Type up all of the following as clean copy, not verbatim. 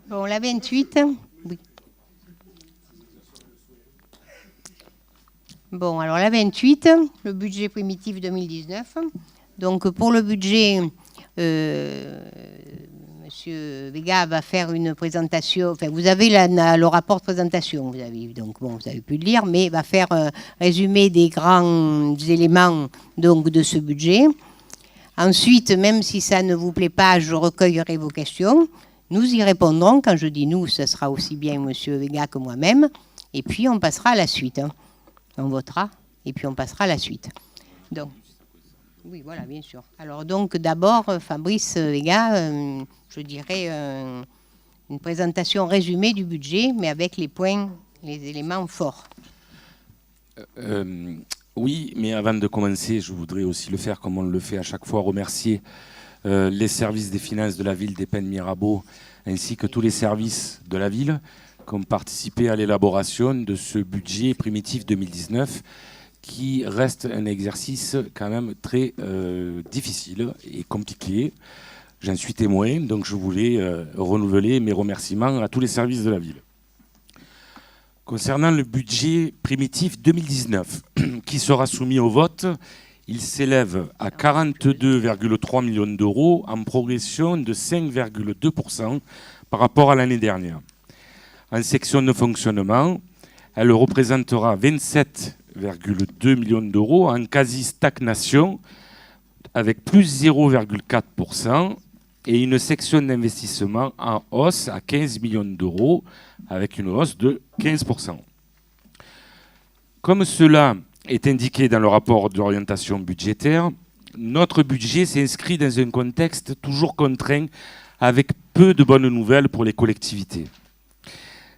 Bon, la 28. Oui. Bon, alors la 28, le budget primitif 2019. Donc pour le budget, Monsieur Vega va faire une présentation. Enfin, vous avez le rapport de présentation, vous avez donc bon, vous avez pu le lire, mais il va faire un résumé des grands éléments donc de ce budget. Ensuite, même si ça ne vous plaît pas, je recueillerai vos questions. Nous y répondrons. Quand je dis nous, ce sera aussi bien Monsieur Vega que moi-même. Et puis on passera à la suite. On votera et puis on passera à la suite. Donc. Oui, voilà, bien sûr. Alors donc d'abord, Fabrice Vega, je dirais une présentation résumée du budget, mais avec les points, les éléments forts. Oui, mais avant de commencer, je voudrais aussi le faire comme on le fait à chaque fois, remercier les services des finances de la ville d'Épinay-Mirabeau, ainsi que tous les services de la ville qui ont participé à l'élaboration de ce budget primitif 2019, qui reste un exercice quand même très difficile et compliqué. J'en suis témoin, donc je voulais renouveler mes remerciements à tous les services de la ville. Concernant le budget primitif 2019, qui sera soumis au vote, il s'élève à 42,3 millions d'euros, en progression de 5,2% par rapport à l'année dernière. En section de fonctionnement, elle représentera 27,2 millions d'euros en quasi-stagnation, avec plus 0,4%, et une section d'investissement en hausse à 15 millions d'euros, avec une hausse de 15%. Comme cela est indiqué dans le rapport d'orientation budgétaire, notre budget s'inscrit dans un contexte toujours contraint, avec peu de bonnes nouvelles pour les collectivités.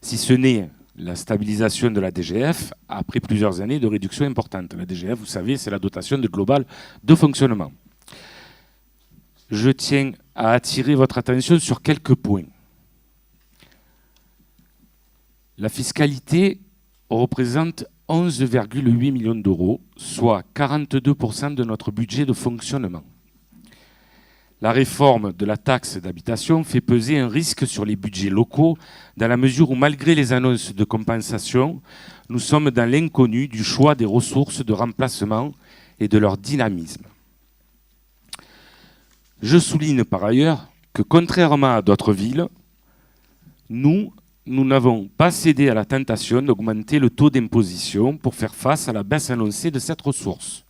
Si ce n'est la stabilisation de la DGF après plusieurs années de réduction importante. La DGF, vous savez, c'est la dotation de globale de fonctionnement. Je tiens à attirer votre attention sur quelques points. La fiscalité représente 11,8 millions d'euros, soit 42% de notre budget de fonctionnement. La réforme de la taxe d'habitation fait peser un risque sur les budgets locaux, dans la mesure où, malgré les annonces de compensation, nous sommes dans l'inconnu du choix des ressources de remplacement et de leur dynamisme. Je souligne par ailleurs que, contrairement à d'autres villes, nous n'avons pas cédé à la tentation d'augmenter le taux d'imposition pour faire face à la baisse annoncée de cette ressource.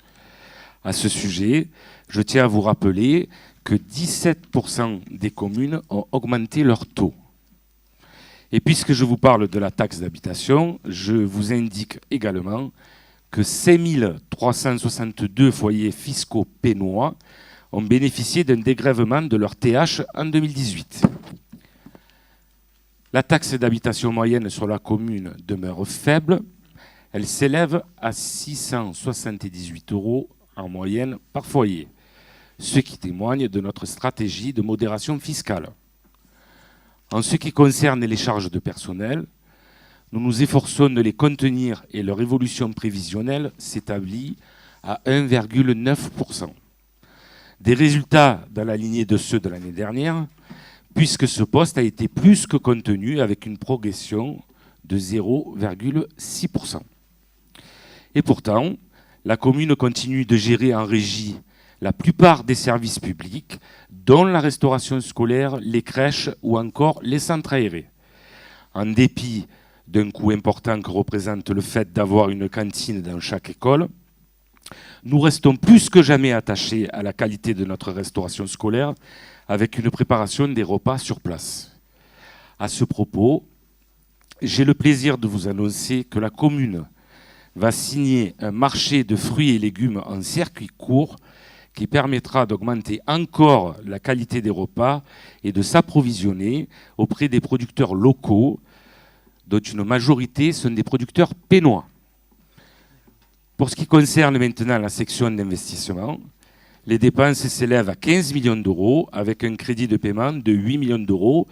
À ce sujet, je tiens à vous rappeler que 17% des communes ont augmenté leur taux. Et puisque je vous parle de la taxe d'habitation, je vous indique également que 5362 foyers fiscaux pénois ont bénéficié d'un dégrèvement de leur TH en 2018. La taxe d'habitation moyenne sur la commune demeure faible. Elle s'élève à 678 € en moyenne par foyer, ce qui témoigne de notre stratégie de modération fiscale. En ce qui concerne les charges de personnel, nous nous efforçons de les contenir et leur évolution prévisionnelle s'établit à 1,9%. Des résultats dans la lignée de ceux de l'année dernière, puisque ce poste a été plus que contenu avec une progression de 0,6%. Et pourtant, la commune continue de gérer en régie la plupart des services publics, dont la restauration scolaire, les crèches ou encore les centres aérés. En dépit d'un coût important que représente le fait d'avoir une cantine dans chaque école, nous restons plus que jamais attachés à la qualité de notre restauration scolaire, avec une préparation des repas sur place. À ce propos, j'ai le plaisir de vous annoncer que la commune va signer un marché de fruits et légumes en circuit court qui permettra d'augmenter encore la qualité des repas et de s'approvisionner auprès des producteurs locaux, dont une majorité sont des producteurs pénois. Pour ce qui concerne maintenant la section d'investissement, les dépenses s'élèvent à 15 millions d'euros avec un crédit de paiement de 8 millions d'euros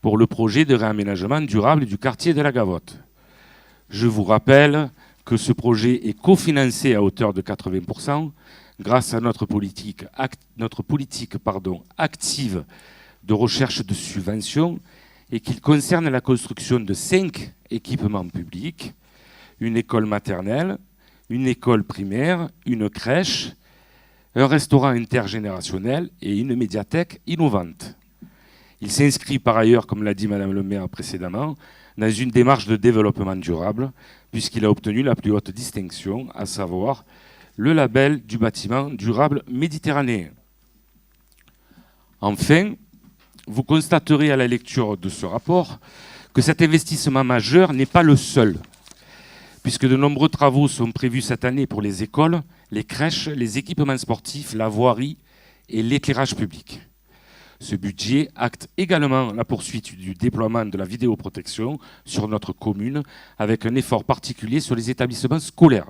pour le projet de réaménagement durable du quartier de la Gavotte. Je vous rappelle que ce projet est cofinancé à hauteur de 80% grâce à notre politique active de recherche de subventions et qu'il concerne la construction de 5 équipements publics, une école maternelle, une école primaire, une crèche, un restaurant intergénérationnel et une médiathèque innovante. Il s'inscrit par ailleurs, comme l'a dit Madame le maire précédemment, dans une démarche de développement durable, puisqu'il a obtenu la plus haute distinction, à savoir le label du bâtiment durable méditerranéen. Enfin, vous constaterez à la lecture de ce rapport que cet investissement majeur n'est pas le seul, puisque de nombreux travaux sont prévus cette année pour les écoles, les crèches, les équipements sportifs, la voirie et l'éclairage public. Ce budget acte également la poursuite du déploiement de la vidéoprotection sur notre commune, avec un effort particulier sur les établissements scolaires.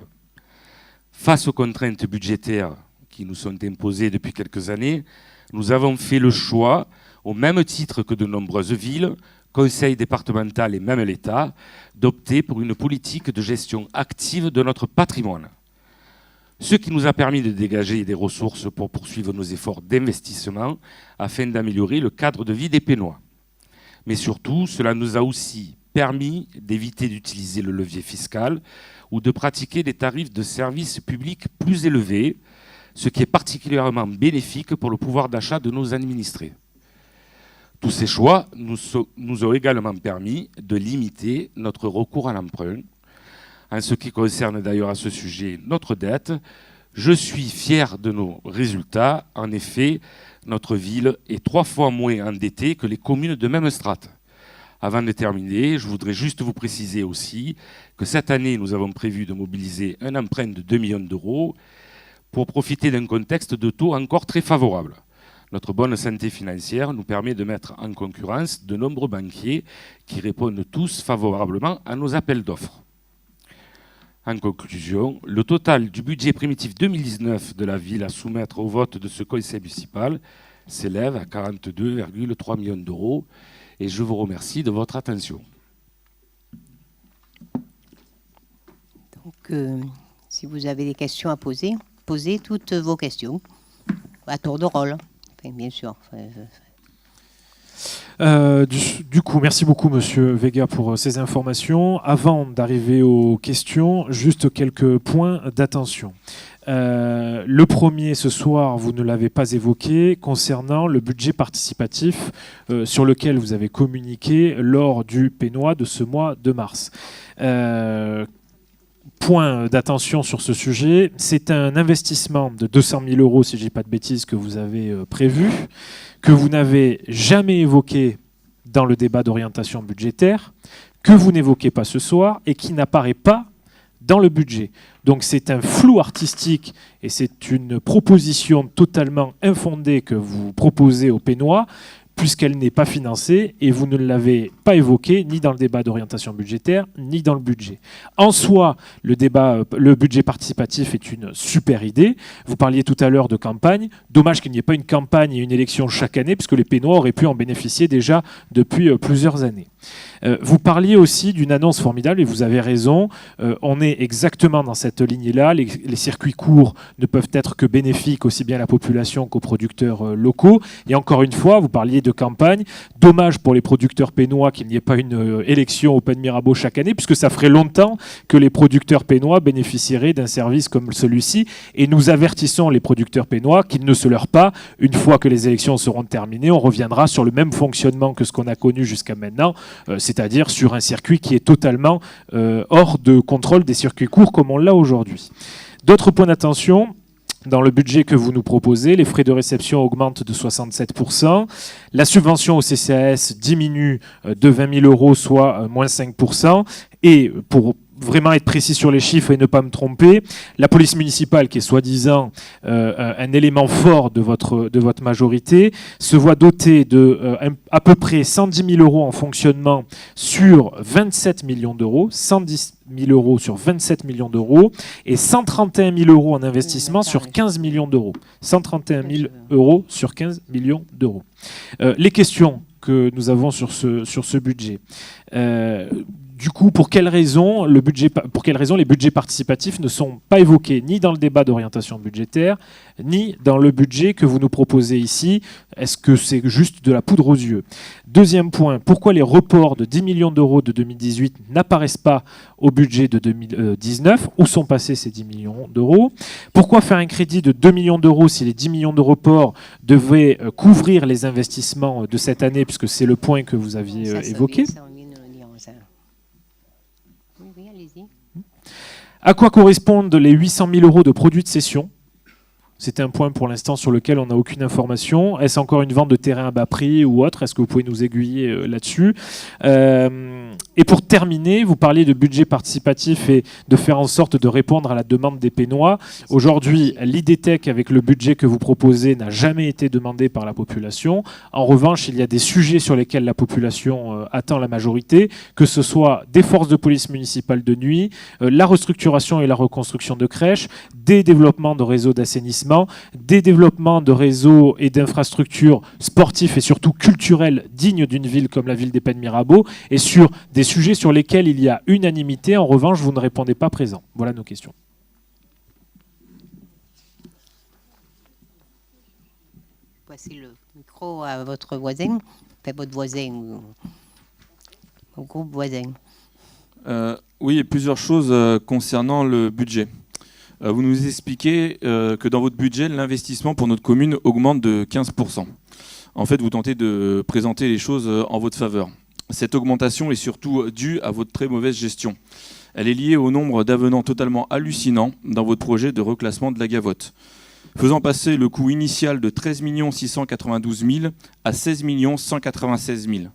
Face aux contraintes budgétaires qui nous sont imposées depuis quelques années, nous avons fait le choix, au même titre que de nombreuses villes, conseils départementaux et même l'État, d'opter pour une politique de gestion active de notre patrimoine. Ce qui nous a permis de dégager des ressources pour poursuivre nos efforts d'investissement afin d'améliorer le cadre de vie des Pénois. Mais surtout, cela nous a aussi permis d'éviter d'utiliser le levier fiscal ou de pratiquer des tarifs de services publics plus élevés, ce qui est particulièrement bénéfique pour le pouvoir d'achat de nos administrés. Tous ces choix nous ont également permis de limiter notre recours à l'emprunt. En ce qui concerne d'ailleurs à ce sujet notre dette, je suis fier de nos résultats. En effet, notre ville est 3 fois moins endettée que les communes de même strate. Avant de terminer, je voudrais juste vous préciser aussi que cette année, nous avons prévu de mobiliser un emprunt de 2 millions d'euros pour profiter d'un contexte de taux encore très favorable. Notre bonne santé financière nous permet de mettre en concurrence de nombreux banquiers qui répondent tous favorablement à nos appels d'offres. En conclusion, le total du budget primitif 2019 de la ville à soumettre au vote de ce conseil municipal s'élève à 42,3 millions d'euros et je vous remercie de votre attention. Donc, si vous avez des questions à poser, posez toutes vos questions à tour de rôle, enfin, bien sûr. Du coup, merci beaucoup Monsieur Vega pour ces informations. Avant d'arriver aux questions, juste quelques points d'attention. Le premier, ce soir, vous ne l'avez pas évoqué, concernant le budget participatif sur lequel vous avez communiqué lors du Pénois de ce mois de mars. Point d'attention sur ce sujet, c'est un investissement de 200 000 euros, si je ne dis pas de bêtises, que vous avez prévu, que vous n'avez jamais évoqué dans le débat d'orientation budgétaire, que vous n'évoquez pas ce soir et qui n'apparaît pas dans le budget. Donc c'est un flou artistique et c'est une proposition totalement infondée que vous proposez aux Pénois, puisqu'elle n'est pas financée et vous ne l'avez pas évoquée ni dans le débat d'orientation budgétaire ni dans le budget. En soi, le budget participatif est une super idée. Vous parliez tout à l'heure de campagne. Dommage qu'il n'y ait pas une campagne et une élection chaque année, puisque les Pénois auraient pu en bénéficier déjà depuis plusieurs années. Vous parliez aussi d'une annonce formidable et vous avez raison. On est exactement dans cette ligne-là. Les circuits courts ne peuvent être que bénéfiques aussi bien à la population qu'aux producteurs locaux. Et encore une fois, vous parliez de campagne. Dommage pour les producteurs pénois qu'il n'y ait pas une élection au Pen Mirabeau chaque année, puisque ça ferait longtemps que les producteurs pénois bénéficieraient d'un service comme celui-ci. Et nous avertissons les producteurs pénois qu'ils ne se leurrent pas. Une fois que les élections seront terminées, on reviendra sur le même fonctionnement que ce qu'on a connu jusqu'à maintenant, c'est-à-dire sur un circuit qui est totalement hors de contrôle des circuits courts comme on l'a aujourd'hui. D'autres points d'attention. Dans le budget que vous nous proposez, les frais de réception augmentent de 67%. La subvention au CCAS diminue de 20 000 euros, soit moins 5%. Et pour vraiment être précis sur les chiffres et ne pas me tromper, la police municipale, qui est soi-disant un élément fort de votre majorité, se voit dotée de à peu près 110 000 euros en fonctionnement sur 27 millions d'euros, 110 000 euros sur 27 millions d'euros et 131 000 euros en investissement sur 15 millions d'euros. 131 000 euros sur 15 millions d'euros. Les questions que nous avons sur ce budget. Du coup, pour quelles raisons les budgets participatifs ne sont pas évoqués ni dans le débat d'orientation budgétaire, ni dans le budget que vous nous proposez ici? Est-ce que c'est juste de la poudre aux yeux? Deuxième point, pourquoi les reports de 10 millions d'euros de 2018 n'apparaissent pas au budget de 2019? Où sont passés ces 10 millions d'euros? Pourquoi faire un crédit de 2 millions d'euros si les 10 millions de reports devaient couvrir les investissements de cette année, puisque c'est le point que vous aviez évoqué? Oui, allez-y. À quoi correspondent les 800 000 euros de produits de cession? C'était un point pour l'instant sur lequel on n'a aucune information. Est-ce encore une vente de terrain à bas prix ou autre? Est-ce que vous pouvez nous aiguiller là-dessus? Et pour terminer, vous parliez de budget participatif et de faire en sorte de répondre à la demande des Pénois. Aujourd'hui, l'IDTech, avec le budget que vous proposez, n'a jamais été demandé par la population. En revanche, il y a des sujets sur lesquels la population attend la majorité, que ce soit des forces de police municipales de nuit, la restructuration et la reconstruction de crèches, des développements de réseaux d'assainissement, des développements de réseaux et d'infrastructures sportifs et surtout culturels dignes d'une ville comme la ville des Pennes-Mirabeau, et sur des sujets sur lesquels il y a unanimité. En revanche, vous ne répondez pas présent. Voilà nos questions. Passez le micro à votre voisin, enfin votre voisin, au groupe voisin. Oui, il y a plusieurs choses concernant le budget. Vous nous expliquez que dans votre budget, l'investissement pour notre commune augmente de 15%. En fait, vous tentez de présenter les choses en votre faveur. Cette augmentation est surtout due à votre très mauvaise gestion. Elle est liée au nombre d'avenants totalement hallucinants dans votre projet de reclassement de la Gavotte, faisant passer le coût initial de 13 692 000 à 16 196 000.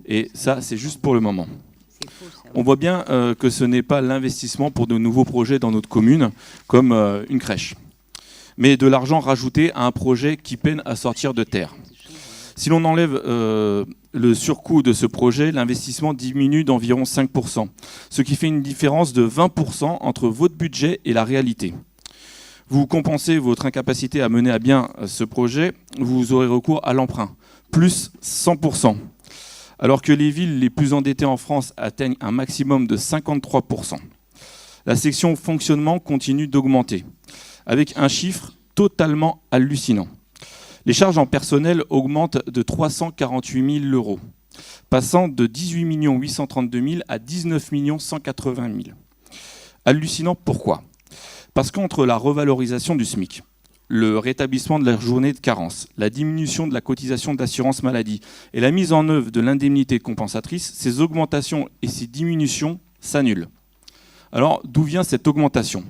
Et ça, c'est juste pour le moment. On voit bien que ce n'est pas l'investissement pour de nouveaux projets dans notre commune, comme une crèche, mais de l'argent rajouté à un projet qui peine à sortir de terre. Si l'on enlève le surcoût de ce projet, l'investissement diminue d'environ 5%, ce qui fait une différence de 20% entre votre budget et la réalité. Vous compensez votre incapacité à mener à bien ce projet, vous aurez recours à l'emprunt, plus 100%. Alors que les villes les plus endettées en France atteignent un maximum de 53%. La section fonctionnement continue d'augmenter, avec un chiffre totalement hallucinant. Les charges en personnel augmentent de 348 000 euros, passant de 18 832 000 à 19 180 000. Hallucinant, pourquoi? Parce qu'entre la revalorisation du SMIC, le rétablissement de la journée de carence, la diminution de la cotisation d'assurance maladie et la mise en œuvre de l'indemnité compensatrice, ces augmentations et ces diminutions s'annulent. Alors, d'où vient cette augmentation?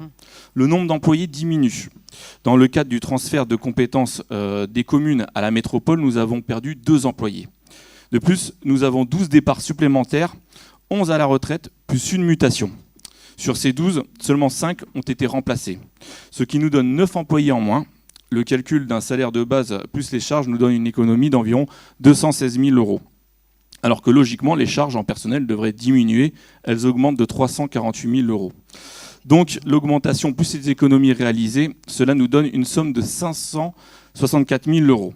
Le nombre d'employés diminue. Dans le cadre du transfert de compétences des communes à la métropole, nous avons perdu 2 employés. De plus, nous avons 12 départs supplémentaires, 11 à la retraite, plus une mutation. Sur ces 12, seulement 5 ont été remplacés, ce qui nous donne 9 employés en moins. Le calcul d'un salaire de base plus les charges nous donne une économie d'environ 216 000 euros. Alors que logiquement, les charges en personnel devraient diminuer, elles augmentent de 348 000 euros. Donc l'augmentation plus les économies réalisées, cela nous donne une somme de 564 000 euros.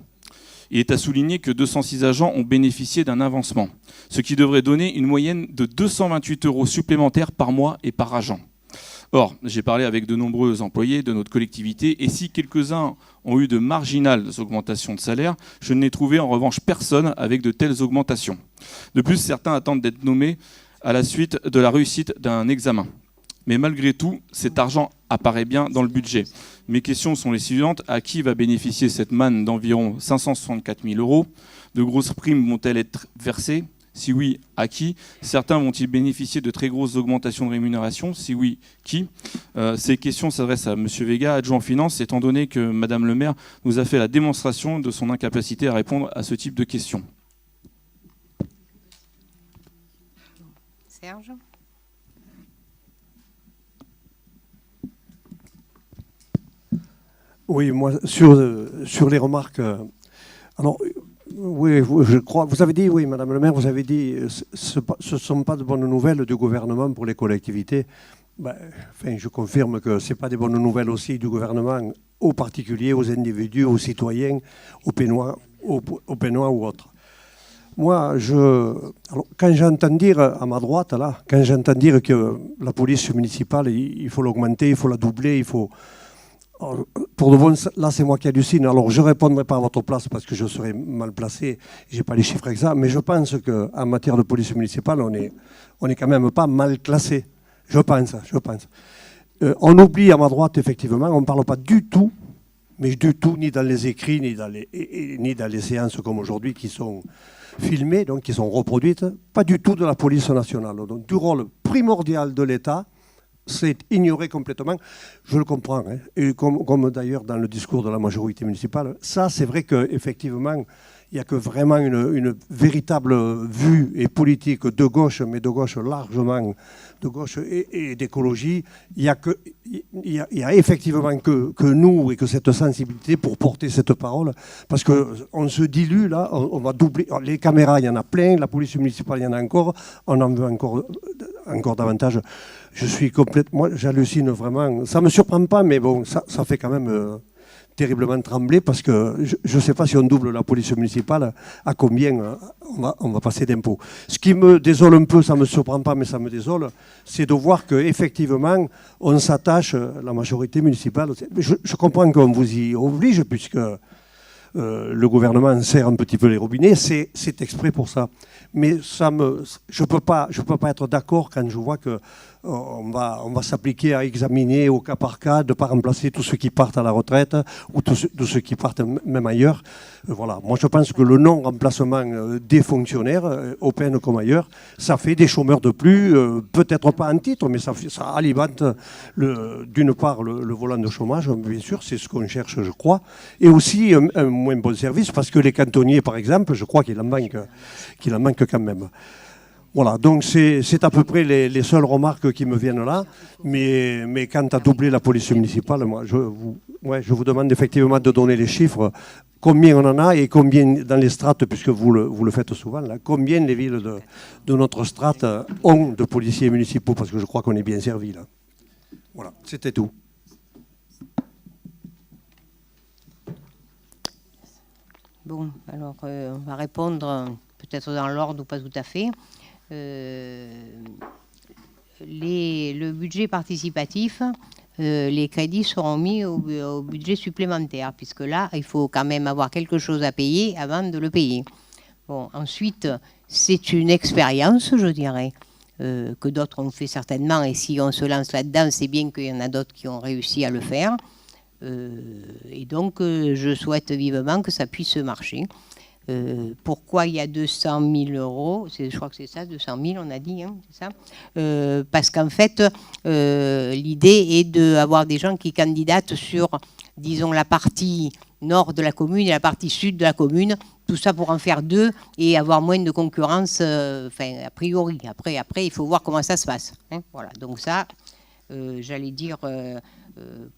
Il est à souligner que 206 agents ont bénéficié d'un avancement, ce qui devrait donner une moyenne de 228 euros supplémentaires par mois et par agent. Or, j'ai parlé avec de nombreux employés de notre collectivité et si quelques-uns ont eu de marginales augmentations de salaire, je n'ai trouvé en revanche personne avec de telles augmentations. De plus, certains attendent d'être nommés à la suite de la réussite d'un examen. Mais malgré tout, cet argent apparaît bien dans le budget. Mes questions sont les suivantes. À qui va bénéficier cette manne d'environ 564 000 euros? De grosses primes vont-elles être versées? Si oui, à qui? Certains vont-ils bénéficier de très grosses augmentations de rémunération? Si oui, qui? Ces questions s'adressent à M. Vega, adjoint en finance, étant donné que Mme le maire nous a fait la démonstration de son incapacité à répondre à ce type de questions. Serge? Oui, moi, sur les remarques. Alors, oui, je crois. Vous avez dit, oui, Madame le maire, vous avez dit, ce ne sont pas de bonnes nouvelles du gouvernement pour les collectivités. Ben, enfin, je confirme que ce n'est pas des bonnes nouvelles aussi du gouvernement aux particuliers, aux individus, aux citoyens, aux Pénois ou autres. Moi, alors, quand j'entends dire à ma droite, là, quand j'entends dire que la police municipale, il faut l'augmenter, il faut la doubler, il faut... Alors, pour de bon, là, c'est moi qui hallucine. Alors, je ne répondrai pas à votre place parce que je serais mal placé, je n'ai pas les chiffres exacts, mais je pense qu'en matière de police municipale, on est quand même pas mal classé. Je pense. On oublie à ma droite, effectivement, on ne parle pas du tout, mais du tout, ni dans les écrits, ni dans les séances comme aujourd'hui qui sont filmées, donc qui sont reproduites, pas du tout de la police nationale. Donc, du rôle primordial de l'État, c'est ignoré complètement. Je le comprends, hein. Et comme d'ailleurs dans le discours de la majorité municipale, ça, c'est vrai qu'effectivement, il n'y a que vraiment une véritable vue et politique de gauche, mais de gauche largement, de gauche et d'écologie. Il y a effectivement que nous et que cette sensibilité pour porter cette parole, parce qu'on se dilue là, on va doubler. Les caméras, il y en a plein, la police municipale, il y en a encore, on en veut encore davantage. Je suis complètement, j'hallucine vraiment. Ça ne me surprend pas, mais bon, ça fait quand même... terriblement tremblé parce que je ne sais pas si on double la police municipale, à combien on va passer d'impôts. Ce qui me désole un peu, ça ne me surprend pas, mais ça me désole, c'est de voir qu'effectivement, on s'attache, la majorité municipale. Je comprends qu'on vous y oblige, puisque le gouvernement serre un petit peu les robinets, c'est exprès pour ça. Mais je ne peux pas être d'accord quand je vois que on va s'appliquer à examiner au cas par cas, de ne pas remplacer tous ceux qui partent à la retraite ou tous ceux qui partent même ailleurs. Voilà. Moi, je pense que le non-remplacement des fonctionnaires, au PN comme ailleurs, ça fait des chômeurs de plus, peut-être pas en titre, mais ça alimente d'une part le volant de chômage, bien sûr, c'est ce qu'on cherche, je crois, et aussi un moins bon service, parce que les cantonniers, par exemple, je crois qu'il en manque quand même. Voilà, donc c'est à peu près les seules remarques qui me viennent là. Mais quant à doubler la police municipale, moi, je vous demande effectivement de donner les chiffres. Combien on en a et combien dans les strates, puisque vous le faites souvent, là, combien les villes de notre strate ont de policiers municipaux, parce que je crois qu'on est bien servi là. Voilà, c'était tout. Bon, alors on va répondre peut-être dans l'ordre ou pas tout à fait. Le budget participatif, les crédits seront mis au budget supplémentaire, puisque là, il faut quand même avoir quelque chose à payer avant de le payer. Bon, ensuite, c'est une expérience, je dirais, que d'autres ont fait certainement, et si on se lance là-dedans, c'est bien qu'il y en a d'autres qui ont réussi à le faire. Et donc, je souhaite vivement que ça puisse marcher. Pourquoi il y a 200 000 euros, je crois que c'est ça, 200 000 on a dit, hein, c'est ça, parce qu'en fait l'idée est d'avoir des gens qui candidatent sur, disons, la partie nord de la commune et la partie sud de la commune, tout ça pour en faire deux et avoir moins de concurrence, a priori. Après il faut voir comment ça se passe, hein, voilà. Donc ça, j'allais dire...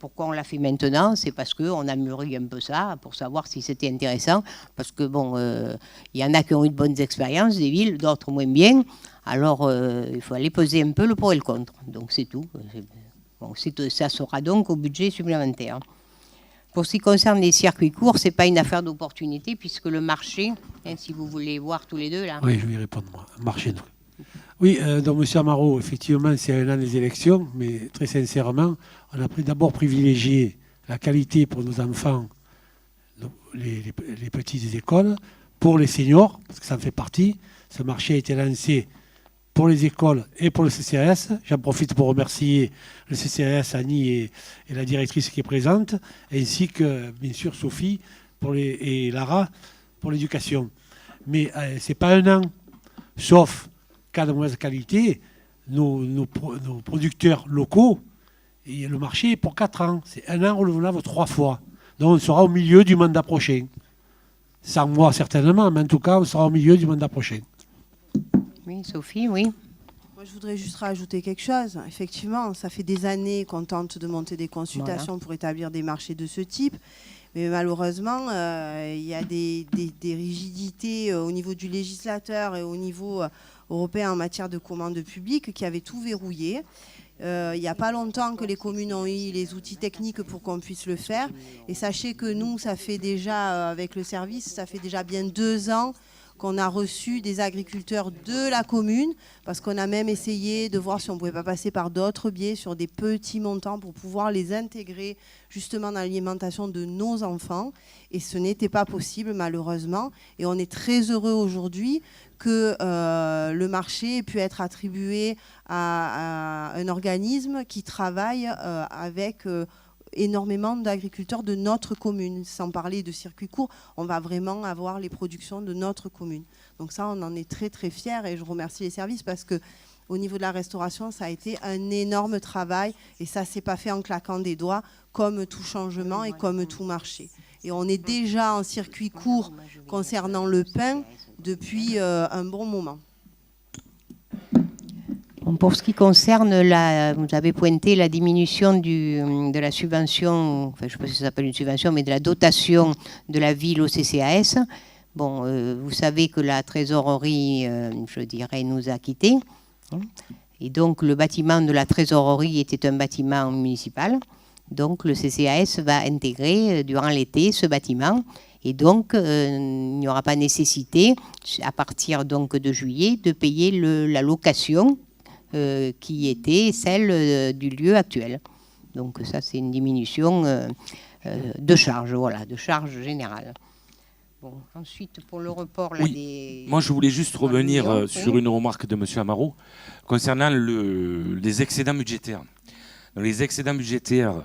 pourquoi on l'a fait maintenant, c'est parce qu'on a mûri un peu ça pour savoir si c'était intéressant, parce que bon, il y en a qui ont eu de bonnes expériences, des villes, d'autres moins bien, alors il faut aller peser un peu le pour et le contre, donc c'est tout. Bon, ça sera donc au budget supplémentaire. Pour ce qui concerne les circuits courts, c'est pas une affaire d'opportunité, puisque le marché, hein, si vous voulez voir tous les deux là. Oui, je vais y répondre moi. Marché. Donc. Oui, donc M. Amaro, effectivement, c'est un an des élections, mais très sincèrement, on a d'abord privilégié la qualité pour nos enfants, les petites écoles, pour les seniors, parce que ça en fait partie. Ce marché a été lancé pour les écoles et pour le CCAS. J'en profite pour remercier le CCAS, Annie et la directrice qui est présente, ainsi que, bien sûr, Sophie et Lara pour l'éducation. Mais ce n'est pas un an, sauf cas de mauvaise qualité, nos producteurs locaux, et le marché est pour 4 ans. C'est un an renouvelable 3 fois. Donc on sera au milieu du mandat prochain. Sans moi certainement, mais en tout cas, on sera au milieu du mandat prochain. Oui, Sophie, oui. Moi, je voudrais juste rajouter quelque chose. Effectivement, ça fait des années qu'on tente de monter des consultations pour établir des marchés de ce type. Mais malheureusement, il y a des rigidités au niveau du législateur et au niveau européen en matière de commandes publiques qui avaient tout verrouillé. Il n'y a pas longtemps que les communes ont eu les outils techniques pour qu'on puisse le faire. Et sachez que nous, ça fait déjà, avec le service, ça fait déjà bien 2 ans qu'on a reçu des agriculteurs de la commune, parce qu'on a même essayé de voir si on ne pouvait pas passer par d'autres biais sur des petits montants pour pouvoir les intégrer justement dans l'alimentation de nos enfants. Et ce n'était pas possible malheureusement. Et on est très heureux aujourd'hui que le marché ait pu être attribué à un organisme qui travaille avec énormément d'agriculteurs de notre commune. Sans parler de circuits courts, on va vraiment avoir les productions de notre commune. Donc ça, on en est très très fiers et je remercie les services parce que au niveau de la restauration, ça a été un énorme travail et ça ne s'est pas fait en claquant des doigts comme tout changement et comme tout marché. Et on est déjà en circuit court concernant le pain depuis un bon moment. Pour ce qui concerne, vous avez pointé la diminution de la subvention, enfin, je ne sais pas si ça s'appelle une subvention, mais de la dotation de la ville au CCAS. Bon, vous savez que la trésorerie, je dirais, nous a quittés. Et donc, le bâtiment de la trésorerie était un bâtiment municipal. Donc, le CCAS va intégrer durant l'été ce bâtiment. Et donc, il n'y aura pas nécessité, à partir donc, de juillet, de payer la location qui était celle du lieu actuel. Donc ça, c'est une diminution de charge, voilà, de charge générale. Bon, ensuite, pour le report... Là, oui. Moi, je voulais juste revenir sur une remarque de M. Amaro concernant les excédents budgétaires. Les excédents budgétaires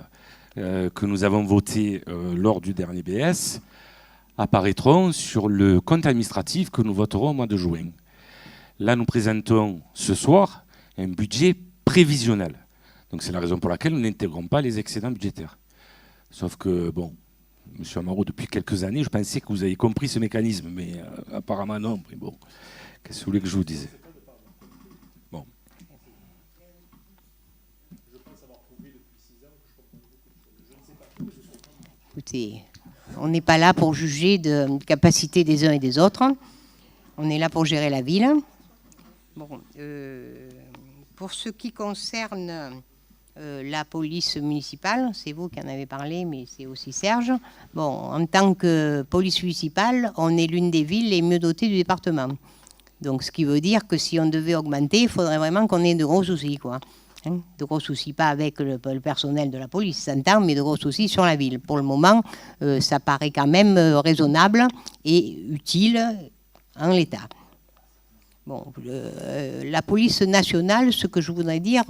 que nous avons votés lors du dernier BS apparaîtront sur le compte administratif que nous voterons au mois de juin. Là, nous présentons ce soir un budget prévisionnel. Donc c'est la raison pour laquelle nous n'intégrons pas les excédents budgétaires. Sauf que, bon, M. Amaro, depuis quelques années, je pensais que vous avez compris ce mécanisme, mais apparemment non. Mais bon, qu'est-ce que vous voulez que je vous dise? Bon. Écoutez, on n'est pas là pour juger de capacité des uns et des autres. On est là pour gérer la ville. Bon, pour ce qui concerne la police municipale, c'est vous qui en avez parlé, mais c'est aussi Serge. Bon, en tant que police municipale, on est l'une des villes les mieux dotées du département. Donc, ce qui veut dire que si on devait augmenter, il faudrait vraiment qu'on ait de gros soucis, quoi. De gros soucis, pas avec le personnel de la police, ça s'entend, mais de gros soucis sur la ville. Pour le moment, ça paraît quand même raisonnable et utile en l'état. Bon, la police nationale, ce que je voudrais dire,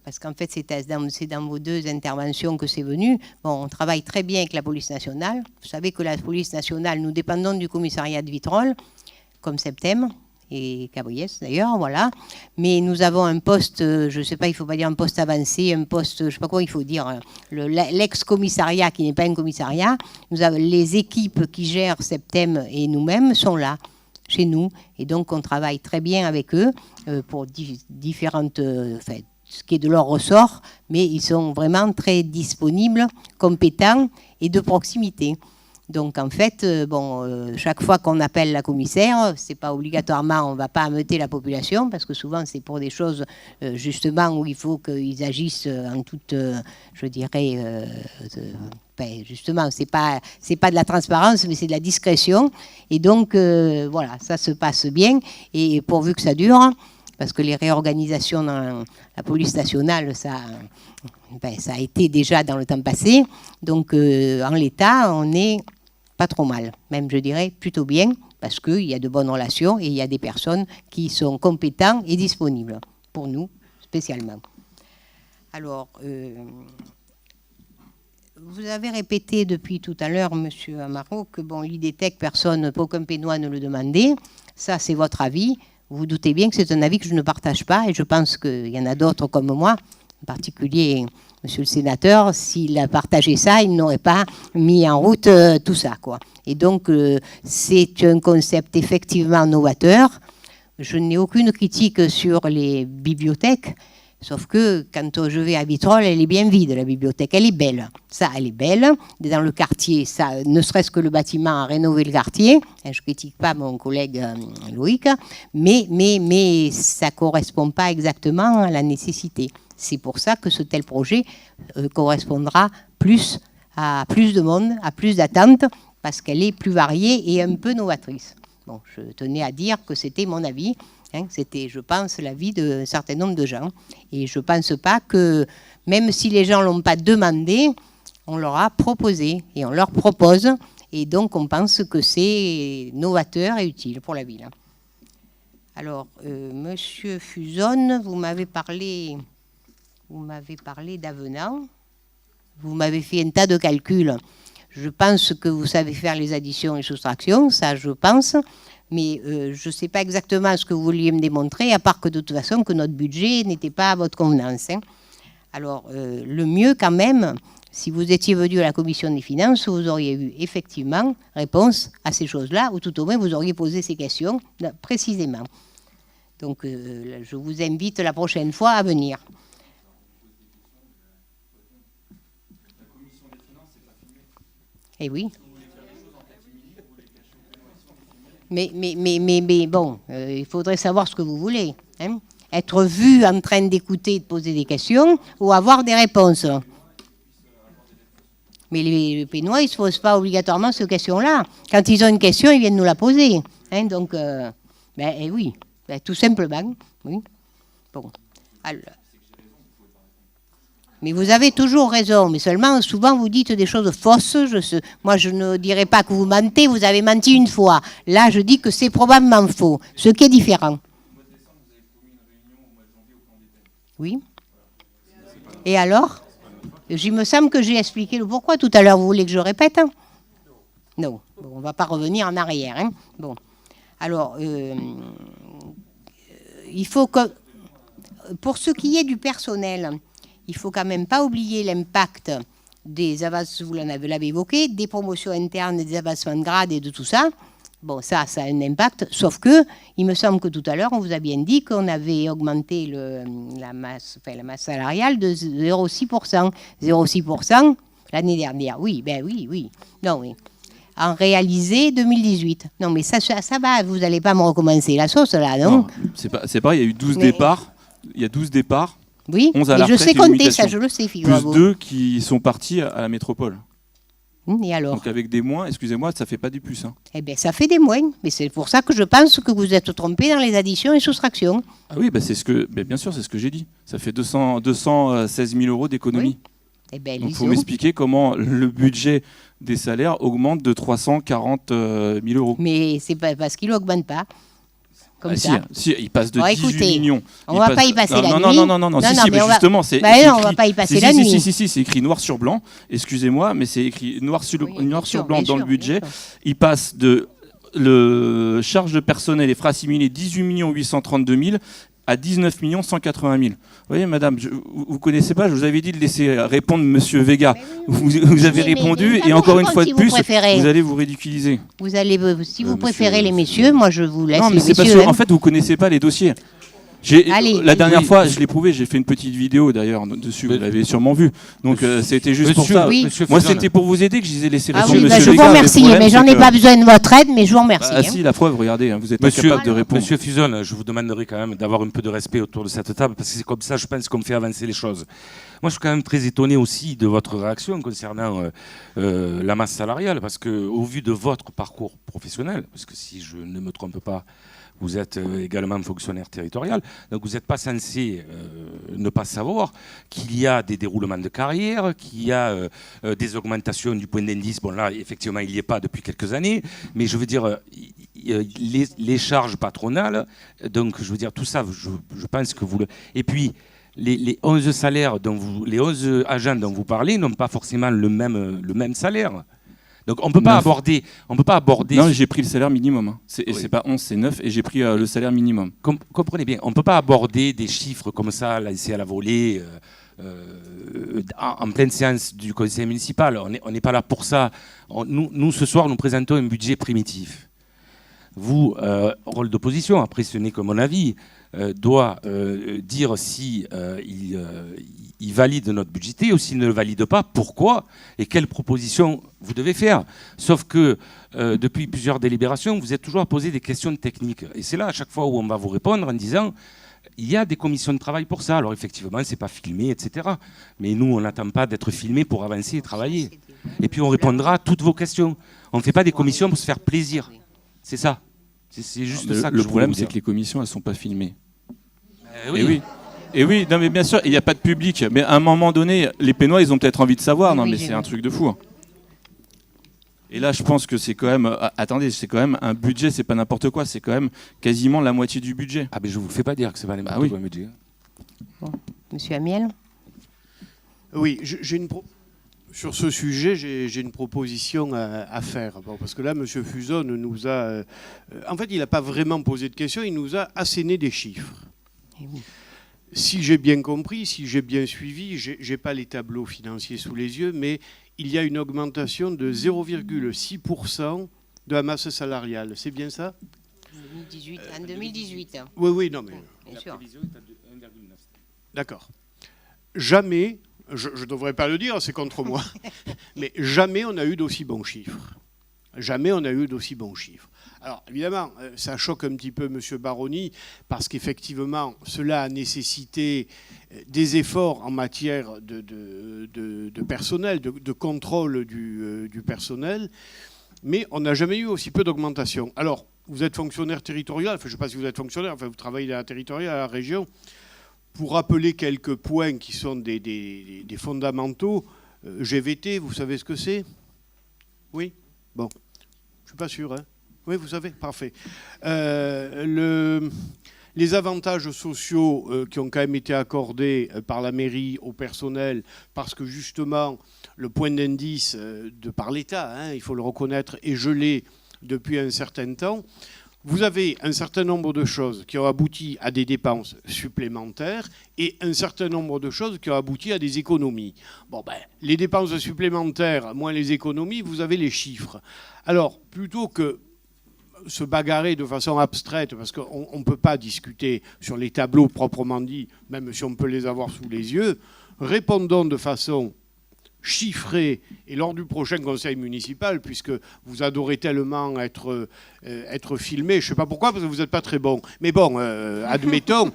parce qu'en fait c'est dans vos deux interventions que c'est venu, bon, on travaille très bien avec la police nationale. Vous savez que la police nationale, nous dépendons du commissariat de Vitrolles, comme Septem, et Cabriès d'ailleurs, voilà. Mais nous avons un poste, je ne sais pas, il ne faut pas dire un poste avancé, un poste, je ne sais pas quoi il faut dire, l'ex-commissariat qui n'est pas un commissariat. Nous avons les équipes qui gèrent Septem et nous-mêmes sont là, chez nous. Et donc on travaille très bien avec eux pour différentes, ce qui est de leur ressort, mais ils sont vraiment très disponibles, compétents et de proximité. Donc en fait, chaque fois qu'on appelle la commissaire, c'est pas obligatoirement, on ne va pas ameuter la population, parce que souvent c'est pour des choses justement où il faut qu'ils agissent en toute, je dirais, justement, c'est pas de la transparence, mais c'est de la discrétion. Et donc voilà, ça se passe bien, et pourvu que ça dure, parce que les réorganisations dans la police nationale, ça a été déjà dans le temps passé. Donc en l'état, on est pas trop mal, même je dirais plutôt bien, parce qu'il y a de bonnes relations et il y a des personnes qui sont compétentes et disponibles, pour nous spécialement. Alors, vous avez répété depuis tout à l'heure, Monsieur Amaro, que bon, l'IDTEC, personne, aucun Pénois ne le demandait. Ça, c'est votre avis. Vous vous doutez bien que c'est un avis que je ne partage pas, et je pense qu'il y en a d'autres comme moi, en particulier Monsieur le sénateur, s'il a partagé ça, il n'aurait pas mis en route tout ça, quoi. Et donc, c'est un concept effectivement novateur. Je n'ai aucune critique sur les bibliothèques, sauf que quand je vais à Vitrolles, elle est bien vide, la bibliothèque. Elle est belle. Ça, elle est belle. Dans le quartier, ça, ne serait-ce que le bâtiment a rénové le quartier. Je ne critique pas mon collègue Loïc, mais ça ne correspond pas exactement à la nécessité. C'est pour ça que ce tel projet correspondra plus à plus de monde, à plus d'attentes, parce qu'elle est plus variée et un peu novatrice. Bon, je tenais à dire que c'était mon avis. C'était, je pense, l'avis d'un certain nombre de gens. Et je ne pense pas que, même si les gens ne l'ont pas demandé, on leur a proposé et on leur propose. Et donc, on pense que c'est novateur et utile pour la ville. Alors, Monsieur Fuzon, vous m'avez parlé d'avenant. Vous m'avez fait un tas de calculs. Je pense que vous savez faire les additions et soustractions, ça je pense. Mais je ne sais pas exactement ce que vous vouliez me démontrer, à part que de toute façon, que notre budget n'était pas à votre convenance. Alors, le mieux quand même, si vous étiez venu à la commission des finances, vous auriez eu effectivement réponse à ces choses-là, ou tout au moins vous auriez posé ces questions précisément. Donc, je vous invite la prochaine fois à venir. Eh oui. Mais bon, il faudrait savoir ce que vous voulez. Être vu en train d'écouter et de poser des questions ou avoir des réponses. Mais les Pénois, ils ne se posent pas obligatoirement ces questions-là. Quand ils ont une question, ils viennent nous la poser. Donc, oui, tout simplement. Oui. Bon. Alors. Mais vous avez toujours raison, mais seulement souvent vous dites des choses fausses. Moi, je ne dirais pas que vous mentez, vous avez menti une fois. Là, je dis que c'est probablement faux, ce qui est différent. Oui. Et alors ? Il me semble que j'ai expliqué le pourquoi tout à l'heure. Vous voulez que je répète ? Non, bon, on ne va pas revenir en arrière. Bon. Alors, il faut que, pour ce qui est du personnel, il ne faut quand même pas oublier l'impact des avances, vous l'avez évoqué, des promotions internes, des avancements de grade et de tout ça. Bon, ça a un impact, sauf que, il me semble que tout à l'heure, on vous a bien dit qu'on avait augmenté la masse salariale de 0,6%. 0,6% l'année dernière. Oui, oui. Non, oui. En réalisé 2018. Non, mais ça va, vous n'allez pas me recommencer la sauce, là, non? Non, c'est pas, il y a eu 12 départs. Il y a 12 départs. Oui, 11 à et la je sais retraite et compter, mutation. ça, je le sais, figurez-vous. Plus 2 qui sont partis à la métropole. Et alors? Donc avec des moins, excusez-moi, ça fait pas du plus. Eh bien, ça fait des moins. Mais c'est pour ça que je pense que vous êtes trompé dans les additions et soustractions. Ah oui, bien sûr, c'est ce que j'ai dit. Ça fait 216 000 euros d'économie. Oui. Eh bien, donc il faut m'expliquer comment le budget des salaires augmente de 340 000 euros. Mais c'est pas parce qu'il n'augmente pas. Comme ça. Si, il passe de 18 écoutez, millions. On ne va pas y passer la nuit. Non, mais justement, c'est écrit... on ne va pas y passer la nuit. Si, c'est écrit noir sur blanc. Excusez-moi, mais c'est écrit noir sur blanc dans le budget. Il passe de le charge de personnel et frais assimilés 18 832 000 à 19 180 000. Vous voyez, madame, vous ne connaissez pas, je vous avais dit de laisser répondre monsieur Vega. Vous avez répondu, et encore une fois de plus, vous allez vous ridiculiser. Vous allez, si vous préférez les messieurs, moi je vous laisse. Non, mais c'est parce que, en fait, vous ne connaissez pas les dossiers. La dernière fois, je l'ai prouvé, j'ai fait une petite vidéo d'ailleurs dessus, vous l'avez sûrement vu. Donc c'était juste pour ça. Oui. Moi, c'était pour vous aider que je disais laisser répondre monsieur Vega. Je vous remercie, mais j'en ai pas besoin de votre aide, mais je vous remercie. Ah si, la preuve, regardez, vous êtes incapable de répondre. Monsieur Fuzon, je vous demanderai quand même d'avoir un peu de respect autour de cette table, parce que c'est comme ça, je pense, qu'on fait avancer les choses. Moi, je suis quand même très étonné aussi de votre réaction concernant la masse salariale, parce qu'au vu de votre parcours professionnel, parce que si je ne me trompe pas, vous êtes également fonctionnaire territorial, donc vous n'êtes pas censé ne pas savoir qu'il y a des déroulements de carrière, qu'il y a des augmentations du point d'indice. Bon là, effectivement, il n'y est pas depuis quelques années, mais je veux dire, les charges patronales, donc je veux dire, tout ça, je pense que vous le... Et puis, les 11 salaires, les 11 agents dont vous parlez n'ont pas forcément le même salaire. Donc on ne peut pas aborder... Non, j'ai pris le salaire minimum. Hein. C'est pas 11, c'est 9, et j'ai pris le salaire minimum. Comprenez bien, on ne peut pas aborder des chiffres comme ça, laissés à la volée, en pleine séance du conseil municipal. On n'est pas là pour ça. Nous, ce soir, nous présentons un budget primitif. Vous, rôle d'opposition, après ce n'est que mon avis, doit dire si il valide notre budget ou s'il ne le valide pas, pourquoi et quelles propositions vous devez faire. Sauf que depuis plusieurs délibérations, vous êtes toujours à poser des questions techniques. Et c'est là à chaque fois où on va vous répondre en disant il y a des commissions de travail pour ça. Alors effectivement, c'est pas filmé, etc. Mais nous, on n'attend pas d'être filmé pour avancer et travailler. Et puis on répondra à toutes vos questions. On ne fait pas des commissions pour se faire plaisir. C'est ça. C'est juste Le ça que le je problème, voulais c'est vous que dire. les commissions, elles sont pas filmées. Oui. Et oui. Et oui, non mais bien sûr, il n'y a pas de public. Mais à un moment donné, les Pénois, ils ont peut-être envie de savoir. Oui, Non oui, mais j'ai c'est vu. un truc de fou. Et là, je pense que c'est quand même... attendez, c'est quand même un budget, c'est pas n'importe quoi. C'est quand même quasiment la moitié du budget. Ah ben je vous le fais pas dire que c'est pas n'importe oui. quoi, budget. Monsieur Amiel? Oui, sur ce sujet, j'ai une proposition à faire. Bon, parce que là, M. Fuson nous a... en fait, il n'a pas vraiment posé de questions, il nous a asséné des chiffres. Eh oui. Si j'ai bien compris, si j'ai bien suivi, je n'ai pas les tableaux financiers sous les yeux, mais il y a une augmentation de 0,6% de la masse salariale. C'est bien ça? 2018, en 2018. Oui, oui, non, mais... Bien sûr. D'accord. Jamais, je ne devrais pas le dire, c'est contre moi, mais jamais on a eu d'aussi bons chiffres. Jamais on a eu d'aussi bons chiffres. Alors, évidemment, ça choque un petit peu M. Baroni, parce qu'effectivement, cela a nécessité des efforts en matière de personnel, de contrôle du personnel, mais on n'a jamais eu aussi peu d'augmentation. Alors, vous êtes fonctionnaire territorial, enfin, je ne sais pas si vous êtes fonctionnaire, enfin, vous travaillez à la territoriale, à la région. Pour rappeler quelques points qui sont des fondamentaux, GVT, vous savez ce que c'est? Oui? Bon, je ne suis pas sûr. Hein? Oui, vous savez? Parfait. Les avantages sociaux qui ont quand même été accordés par la mairie au personnel, parce que justement, le point d'indice par l'État, hein, il faut le reconnaître, est gelé depuis un certain temps. Vous avez un certain nombre de choses qui ont abouti à des dépenses supplémentaires et un certain nombre de choses qui ont abouti à des économies. Bon, ben, les dépenses supplémentaires moins les économies, vous avez les chiffres. Alors, plutôt que se bagarrer de façon abstraite, parce qu'on ne peut pas discuter sur les tableaux proprement dit, même si on peut les avoir sous les yeux, répondons de façon chiffré et lors du prochain conseil municipal, puisque vous adorez tellement être filmé, je ne sais pas pourquoi, parce que vous n'êtes pas très bon. Mais bon, admettons,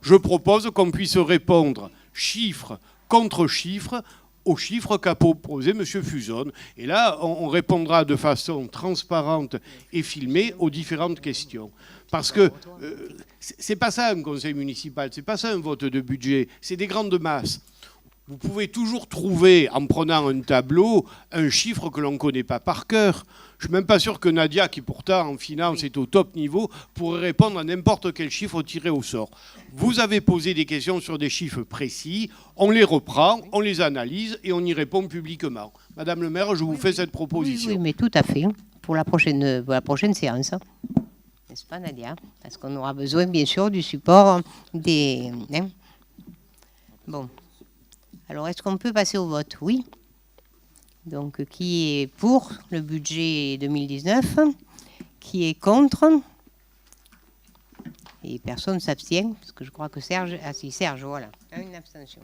je propose qu'on puisse répondre chiffre contre chiffre aux chiffres qu'a proposé M. Fuson. Et là, on répondra de façon transparente et filmée aux différentes questions. Parce que c'est pas ça un conseil municipal, c'est pas ça un vote de budget, c'est des grandes masses. Vous pouvez toujours trouver, en prenant un tableau, un chiffre que l'on ne connaît pas par cœur. Je ne suis même pas sûr que Nadia, qui pourtant en finance est au top niveau, pourrait répondre à n'importe quel chiffre tiré au sort. Vous avez posé des questions sur des chiffres précis, on les reprend, on les analyse et on y répond publiquement. Madame le maire, je vous fais cette proposition. Oui, mais tout à fait, pour la prochaine séance. N'est-ce pas, Nadia? Parce qu'on aura besoin, bien sûr, du support des... Hein? Bon. Alors, est-ce qu'on peut passer au vote? Oui. Donc, qui est pour le budget 2019? Qui est contre? Et personne ne s'abstient, parce que je crois que Serge... Ah si, Serge, voilà. Une abstention.